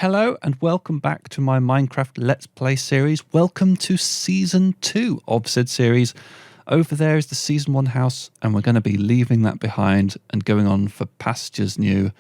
Hello and welcome back to my Minecraft Let's Play series. Welcome to Season 2 of said series. Over there is the Season 1 house and we're going to be leaving that behind and going on for pastures new.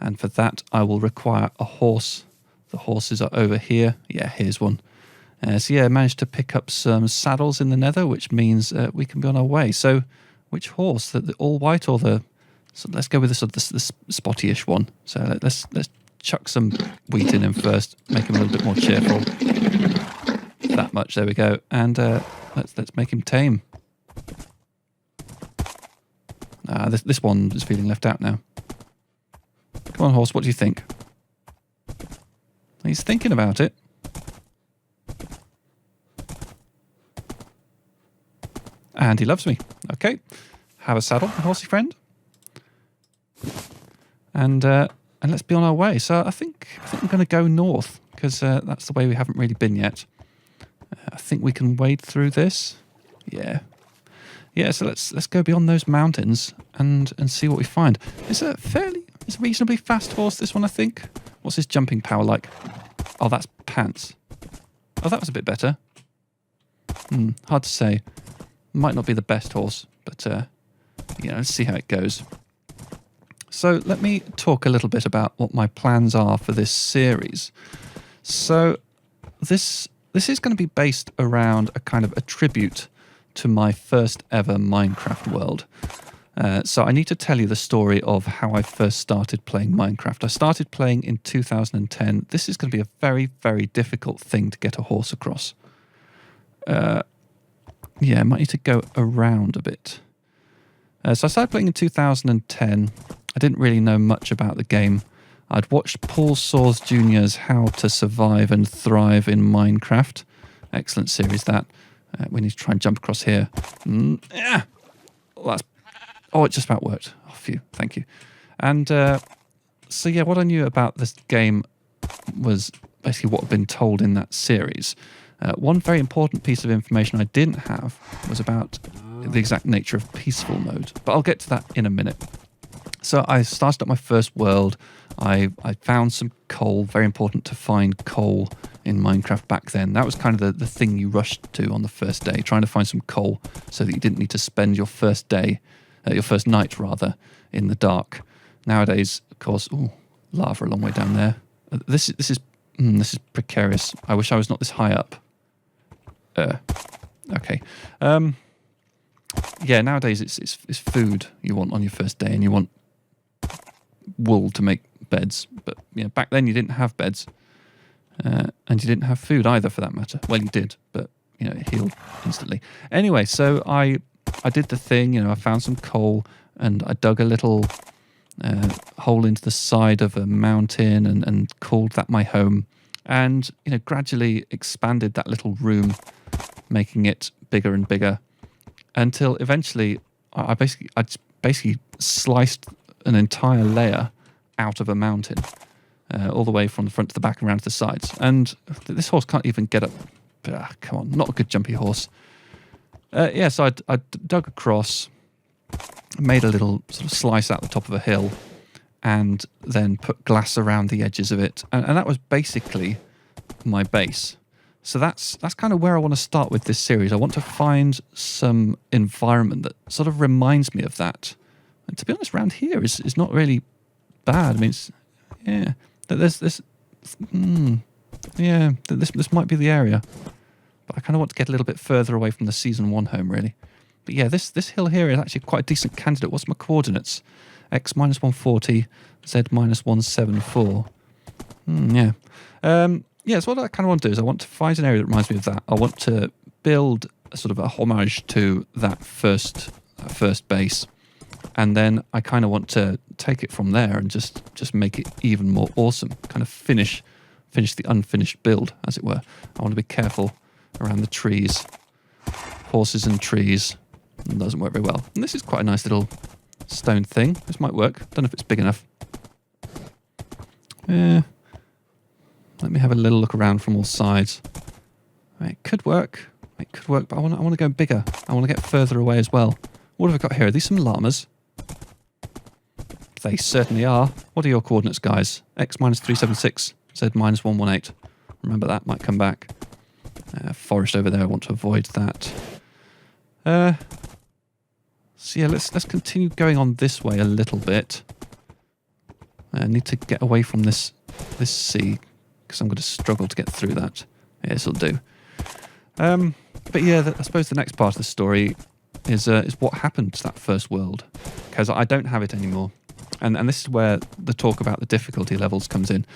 And for that I will require a horse. The horses are over here. Yeah, here's one. I managed to pick up some saddles in the nether, which means we can be on our way. So which horse? The all white or the... So let's go with the spotty-ish one. So let's chuck some wheat in him first, make him a little bit more cheerful. That much, there we go. And let's make him tame. This one is feeling left out now. Come on, horse, what do you think? He's thinking about it. And he loves me. Okay, have a saddle, horsey friend. And let's be on our way. So I think I'm going to go north because that's the way we haven't really been yet. I think we can wade through this. Yeah. So let's go beyond those mountains and see what we find. It's a reasonably fast horse, this one, I think. What's his jumping power like? Oh, that's pants. Oh, that was a bit better. Hard to say. Might not be the best horse, but let's see how it goes. So let me talk a little bit about what my plans are for this series. So this is going to be based around a kind of a tribute to my first ever Minecraft world. So I need to tell you the story of how I first started playing Minecraft. I started playing in 2010. This is going to be a very, very difficult thing to get a horse across. I might need to go around a bit. So I started playing in 2010. I didn't really know much about the game. I'd watched Paul Saws Jr.'s How to Survive and Thrive in Minecraft. Excellent series, that. We need to try and jump across here. It just about worked. Oh, phew, thank you. And what I knew about this game was basically what had been told in that series. One very important piece of information I didn't have was about the exact nature of peaceful mode. But I'll get to that in a minute. So I started up my first world. I found some coal. Very important to find coal in Minecraft back then. That was kind of the thing you rushed to on the first day, trying to find some coal so that you didn't need to spend your first night rather, in the dark. Nowadays, of course, lava a long way down there. This is precarious. I wish I was not this high up. Okay. Nowadays it's food you want on your first day, and you want wool to make beds. But back then you didn't have beds, and you didn't have food either, for that matter. Well, you did, but it healed instantly. Anyway, so I did the thing. I found some coal and I dug a little hole into the side of a mountain and called that my home. And gradually expanded that little room, making it bigger and bigger, until eventually I basically sliced an entire layer out of a mountain, all the way from the front to the back and around to the sides. And this horse can't even get up. Come on, not a good jumpy horse. So I dug across, made a little sort of slice out the top of a hill, and then put glass around the edges of it. And that was basically my base. So that's kind of where I want to start with this series. I want to find some environment that sort of reminds me of that. And to be honest, around here is not really bad. I mean, this might be the area. But I kind of want to get a little bit further away from the Season 1 home, really. But this hill here is actually quite a decent candidate. What's my coordinates? X minus 140, Z minus 174. So what I kind of want to do is I want to find an area that reminds me of that. I want to build a sort of a homage to that first base. And then I kind of want to take it from there and just make it even more awesome. Kind of finish the unfinished build, as it were. I want to be careful around the trees. Horses and trees. It doesn't work very well. And this is quite a nice little stone thing. This might work. Don't know if it's big enough. Let me have a little look around from all sides. It could work, but I want to go bigger. I want to get further away as well. What have I got here? Are these some llamas? They certainly are. What are your coordinates, guys? X minus 376, Z minus 118. Remember that might come back. Forest over there, I want to avoid that. So yeah, let's continue going on this way a little bit. I need to get away from this sea, because I'm going to struggle to get through that. Yeah, this'll do. But yeah, I suppose the next part of the story is what happened to that first world, because I don't have it anymore. And this is where the talk about the difficulty levels comes in.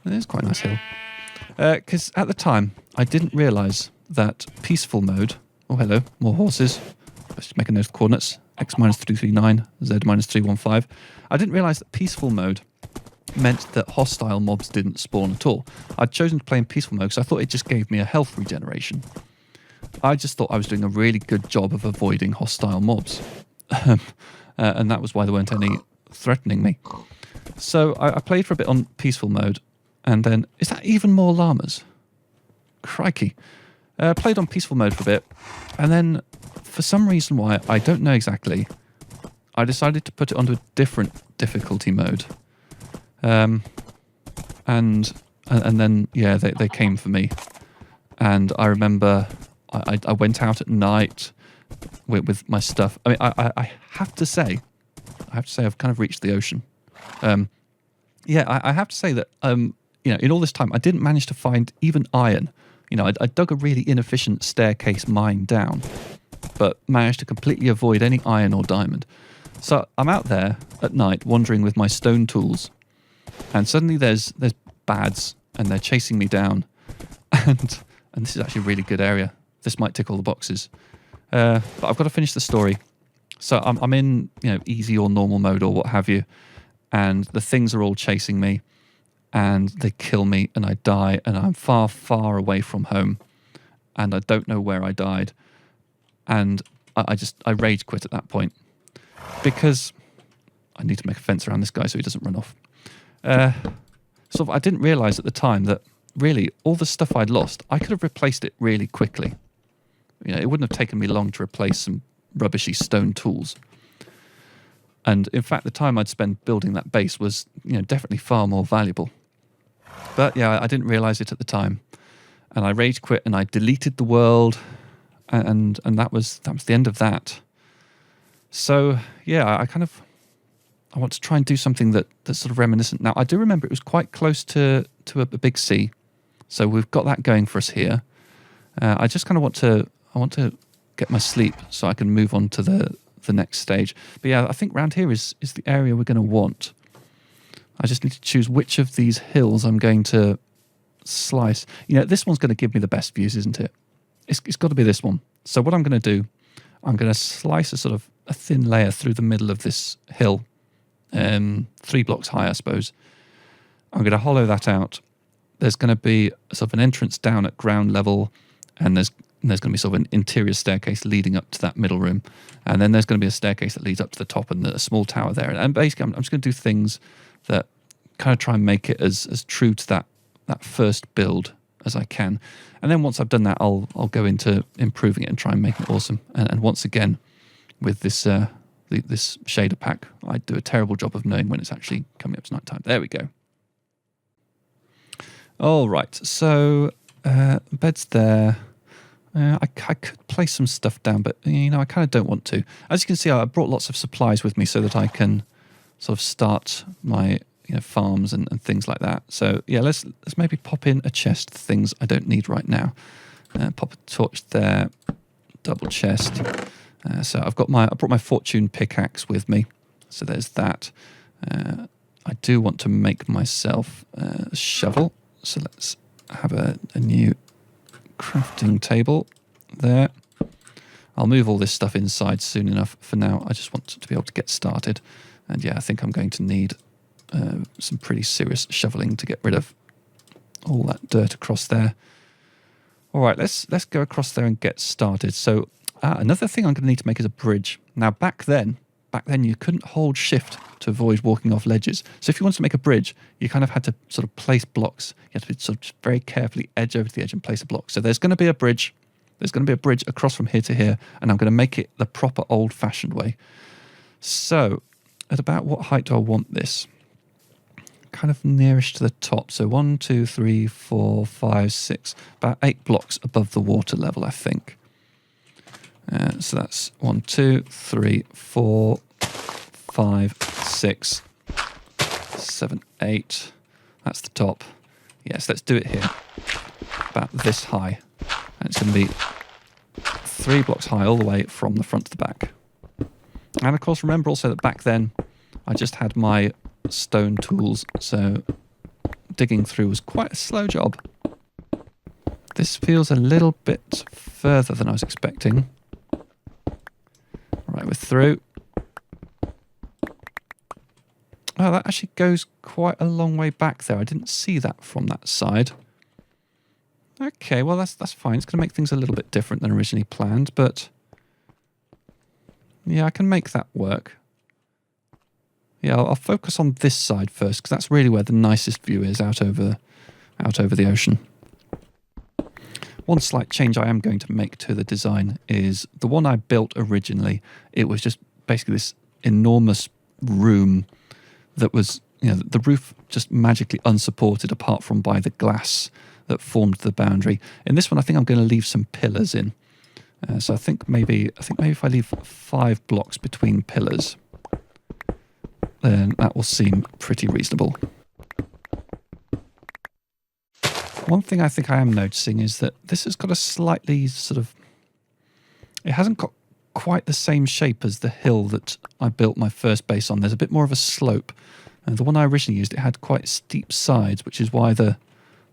It is quite a nice hill. Because at the time, I didn't realise that peaceful mode... Oh, hello, more horses. Let's just make a note of the coordinates. X minus 339, Z minus 315. I didn't realise that peaceful mode meant that hostile mobs didn't spawn at all. I'd chosen to play in peaceful mode because I thought it just gave me a health regeneration. I just thought I was doing a really good job of avoiding hostile mobs. And that was why there weren't any threatening me. So I played for a bit on peaceful mode, and then... Is that even more llamas? Crikey. Played on peaceful mode for a bit, and then for some reason why, I don't know exactly, I decided to put it onto a different difficulty mode. And then, yeah, they came for me. And I remember I went out at night with my stuff. I mean, I have to say I've kind of reached the ocean. Yeah, I have to say that, in all this time, I didn't manage to find even iron. I dug a really inefficient staircase mine down, but managed to completely avoid any iron or diamond. So I'm out there at night wandering with my stone tools, and suddenly there's bads, and they're chasing me down. And this is actually a really good area. This might tick all the boxes. But I've got to finish the story. So I'm in easy or normal mode or what have you, and the things are all chasing me, and they kill me, and I die, and I'm far, far away from home, and I don't know where I died, and I rage quit at that point, because I need to make a fence around this guy so he doesn't run off. I didn't realise at the time that really all the stuff I'd lost, I could have replaced it really quickly. It wouldn't have taken me long to replace some rubbishy stone tools. And in fact, the time I'd spent building that base was, definitely far more valuable. But yeah, I didn't realise it at the time, and I rage quit and I deleted the world, and that was the end of that. So yeah, I want to try and do something that's sort of reminiscent. Now I do remember it was quite close to a big sea, so we've got that going for us here. I just kind of want to get my sleep so I can move on to the next stage. But yeah, I think round here is the area we're going to want. I just need to choose which of these hills I'm going to slice. This one's going to give me the best views, isn't it? It's got to be this one. So what I'm going to do, I'm going to slice a thin layer through the middle of this hill, 3 blocks high, I suppose. I'm going to hollow that out. There's going to be sort of an entrance down at ground level, and there's going to be sort of an interior staircase leading up to that middle room, and then there's going to be a staircase that leads up to the top and a small tower there. And basically, I'm just going to do things that kind of try and make it as true to that first build as I can. And then once I've done that, I'll go into improving it and try and make it awesome. And once again, with this this shader pack, I do a terrible job of knowing when it's actually coming up to night time. There we go. All right, so bed's there. I could place some stuff down, but I kind of don't want to. As you can see, I brought lots of supplies with me so that I can sort of start my farms and things like that. So yeah, let's maybe pop in a chest of things I don't need right now. Pop a torch there, double chest. So I brought my fortune pickaxe with me. So there's that. I do want to make myself a shovel. So let's have a new crafting table there. I'll move all this stuff inside soon enough. For now, I just want to be able to get started. And yeah, I think I'm going to need some pretty serious shoveling to get rid of all that dirt across there. All right, let's go across there and get started. So another thing I'm going to need to make is a bridge. Now back then you couldn't hold shift to avoid walking off ledges. So if you wanted to make a bridge, you kind of had to sort of place blocks. You had to sort of just very carefully edge over to the edge and place a block. So there's going to be a bridge. There's going to be a bridge across from here to here, and I'm going to make it the proper old-fashioned way. So at about what height do I want this? kind of nearish to the top. So 1, 2, 3, 4, 5, 6, about 8 blocks above the water level, I think. So that's 1, 2, 3, 4, 5, 6, 7, 8. That's the top. Yes, let's do it here. About this high. And it's going to be 3 blocks high all the way from the front to the back. And of course, remember also that back then I just had my stone tools, so digging through was quite a slow job. This feels a little bit further than I was expecting. Right, we're through. Oh, that actually goes quite a long way back there. I didn't see that from that side. Okay, well that's fine. It's going to make things a little bit different than originally planned, but yeah, I can make that work. Yeah, I'll focus on this side first because that's really where the nicest view is out over the ocean. One slight change I am going to make to the design is the one I built originally. It was just basically this enormous room that was, the roof just magically unsupported apart from by the glass that formed the boundary. In this one, I think I'm going to leave some pillars in. So I think maybe if I leave 5 blocks between pillars, then that will seem pretty reasonable. One thing I think I am noticing is that this has got a slightly it hasn't got quite the same shape as the hill that I built my first base on. There's a bit more of a slope. The one I originally used, it had quite steep sides, which is why the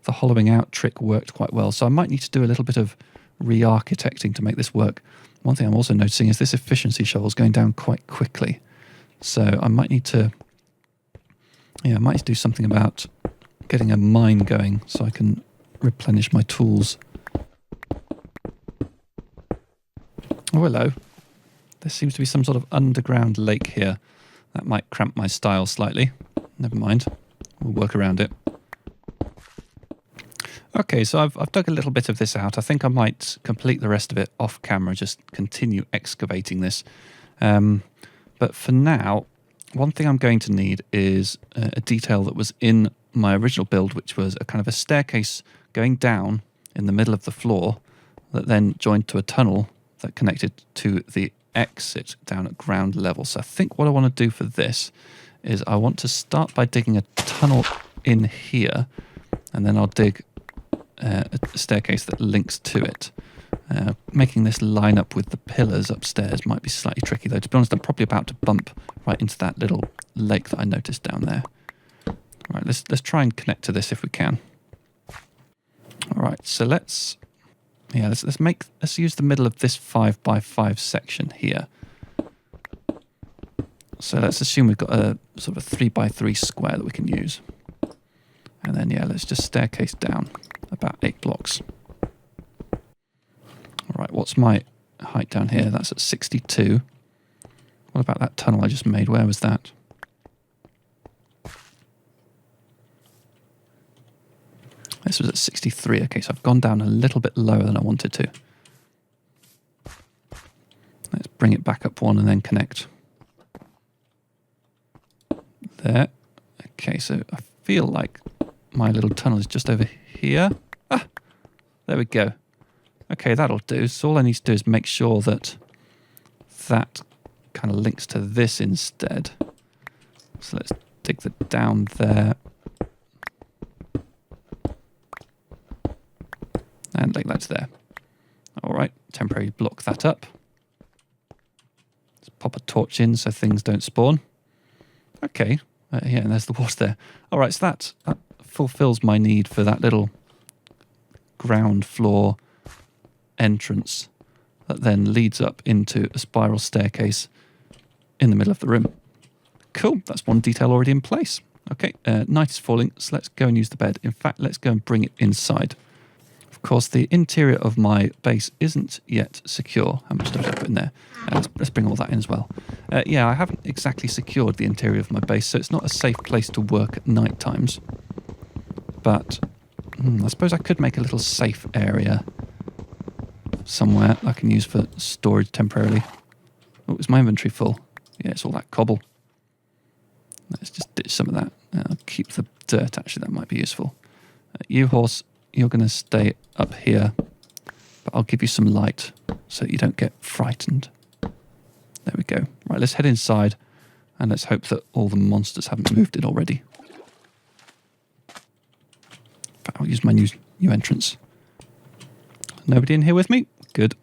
hollowing out trick worked quite well. So I might need to do a little bit of re-architecting to make this work. One thing I'm also noticing is this efficiency shovel is going down quite quickly. So I might need to do something about getting a mine going so I can replenish my tools. Oh, hello. There seems to be some sort of underground lake here. That might cramp my style slightly. Never mind. We'll work around it. Okay, so I've dug a little bit of this out. I think I might complete the rest of it off camera, just continue excavating this. But for now, one thing I'm going to need is a detail that was in my original build, which was a kind of a staircase going down in the middle of the floor that then joined to a tunnel that connected to the exit down at ground level. So I think what I want to do for this is I want to start by digging a tunnel in here, and then I'll dig a staircase that links to it. Making this line up with the pillars upstairs might be slightly tricky, though. To be honest, I'm probably about to bump right into that little lake that I noticed down there. Right, let's try and connect to this if we can. All right, so let's use the middle of this 5x5 section here. So let's assume we've got a sort of a 3x3 square that we can use, and then let's just staircase down about 8 blocks. All right, what's my height down here? That's at 62. What about that tunnel I just made? Where was that? This was at 63. Okay, so I've gone down a little bit lower than I wanted to. Let's bring it back up one and then connect. There. Okay, so I feel like my little tunnel is just over here. Ah, there we go. Okay, that'll do. So all I need to do is make sure that that kind of links to this instead. So let's dig that down there. And link that to there. All right, temporarily block that up. Let's pop a torch in so things don't spawn. Okay, and there's the water there. All right, so that fulfills my need for that little ground floor entrance that then leads up into a spiral staircase in the middle of the room. Cool, that's one detail already in place. Okay, night is falling, so let's go and use the bed. In fact, let's go and bring it inside. Of course, the interior of my base isn't yet secure. How much stuff did I put in there? Let's bring all that in as well. Yeah, I haven't exactly secured the interior of my base, so it's not a safe place to work at night times. But I suppose I could make a little safe area somewhere I can use for storage temporarily. Oh, is my inventory full? Yeah, it's all that cobble. Let's just ditch some of that. I'll keep the dirt, actually. That might be useful. You, horse, you're going to stay up here. But I'll give you some light so that you don't get frightened. There we go. Right, let's head inside. And let's hope that all the monsters haven't moved in already. In fact, I'll use my new entrance. Nobody in here with me? Good.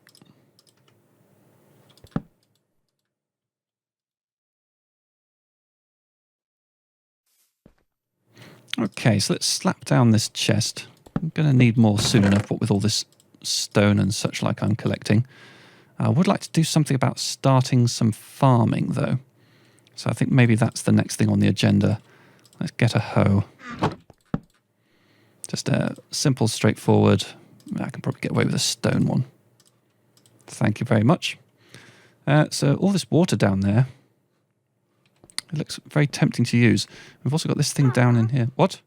Okay, so let's slap down this chest. I'm going to need more soon enough, what with all this stone and such like I'm collecting. I would like to do something about starting some farming, though. So I think maybe that's the next thing on the agenda. Let's get a hoe. Just a simple, straightforward. I can probably get away with a stone one. Thank you very much. So all this water down there, it looks very tempting to use. We've also got this thing down in here. What?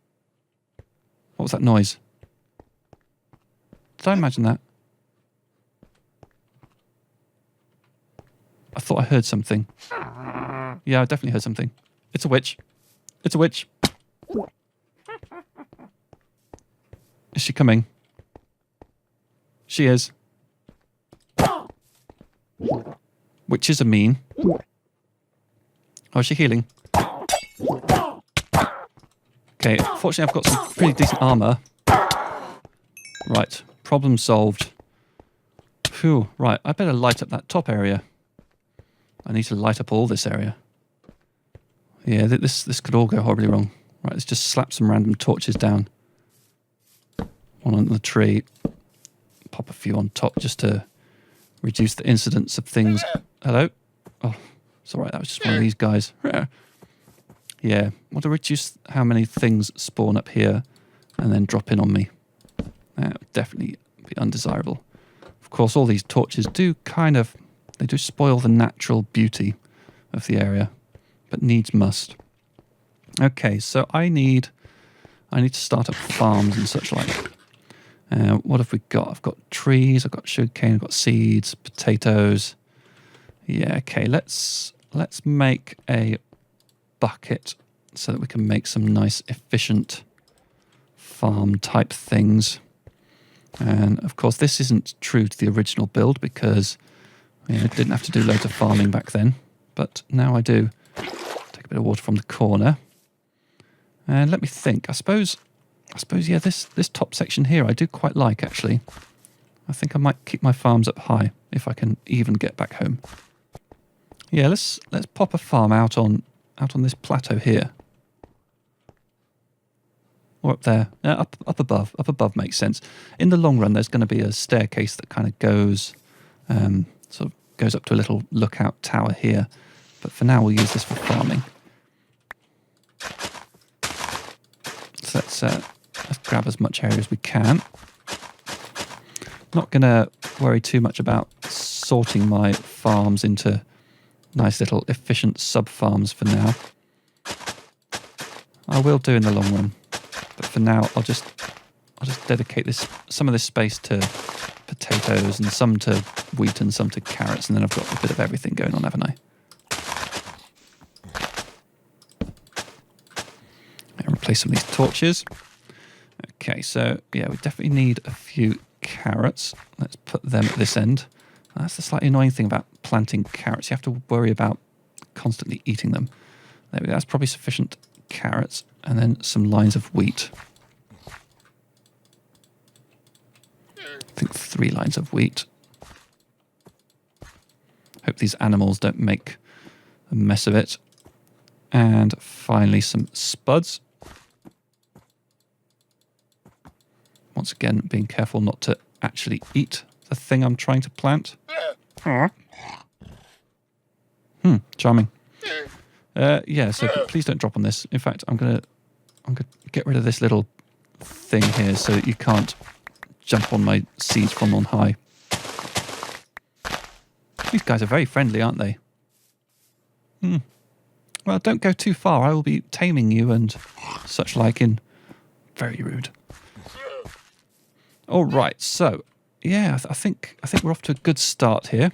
What was that noise? Did I imagine that? I thought I heard something. Yeah, I definitely heard something. It's a witch. It's a witch. Is she coming? She is. Witches are mean. Oh, is she healing? Okay, fortunately I've got some pretty decent armour. Right, problem solved. Phew, right, I better light up that top area. I need to light up all this area. Yeah, this could all go horribly wrong. Right, let's just slap some random torches down. One on the tree. Pop a few on top just to reduce the incidence of things. Hello? Oh, it's alright, that was just one of these guys. Yeah, want to reduce how many things spawn up here and then drop in on me. That would definitely be undesirable. Of course, all these torches do they do spoil the natural beauty of the area, but needs must. Okay, so I need to start up farms and such like. What have we got? I've got trees, I've got sugarcane, I've got seeds, potatoes. Yeah, okay, let's make a bucket so that we can make some nice efficient farm type things. And of course this isn't true to the original build because I didn't have to do loads of farming back then, but now I do. Take a bit of water from the corner. And let me think. I suppose yeah, this top section here I do quite like actually. I think I might keep my farms up high if I can even get back home. Yeah, let's pop a farm out on this plateau here. Or up there. Up above. Up above makes sense. In the long run there's going to be a staircase that kind of goes goes up to a little lookout tower here. But for now we'll use this for farming. So let's grab as much area as we can. Not going to worry too much about sorting my farms into nice little efficient sub-farms for now. I will do in the long run. But for now I'll just dedicate some of this space to potatoes and some to wheat and some to carrots, and then I've got a bit of everything going on, haven't I? I'll replace some of these torches. Okay, so yeah, we definitely need a few carrots. Let's put them at this end. That's the slightly annoying thing about planting carrots. You have to worry about constantly eating them. There we go. That's probably sufficient carrots, and then some lines of wheat. I think 3 lines of wheat. Hope these animals don't make a mess of it. And finally some spuds. Once again, being careful not to actually eat the thing I'm trying to plant. Charming. Yeah, so please don't drop on this. In fact, I'm gonna get rid of this little thing here so that you can't jump on my seeds from on high. These guys are very friendly, aren't they? Well, don't go too far. I will be taming you and such like in. Very rude. All right, so yeah, I think we're off to a good start here.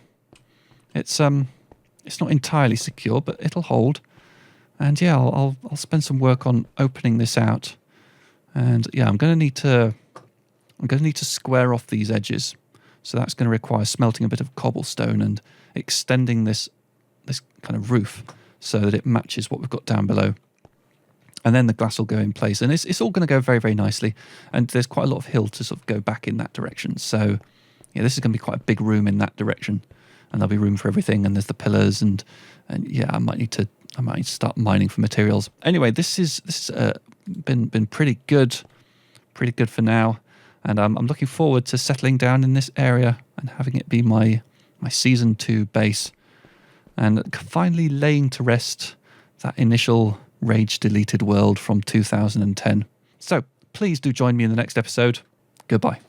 It's not entirely secure, but it'll hold. And yeah, I'll spend some work on opening this out. And yeah, I'm going to need to square off these edges. So that's going to require smelting a bit of cobblestone and extending this kind of roof so that it matches what we've got down below. And then the glass will go in place. And it's all going to go very, very nicely. And there's quite a lot of hill to sort of go back in that direction. So yeah, this is going to be quite a big room in that direction. And there'll be room for everything. And there's the pillars. And yeah, I might need to start mining for materials. Anyway, this is been pretty good for now. And I'm looking forward to settling down in this area and having it be my Season 2 base. And finally laying to rest that initial rage-deleted world from 2010. So please do join me in the next episode. Goodbye.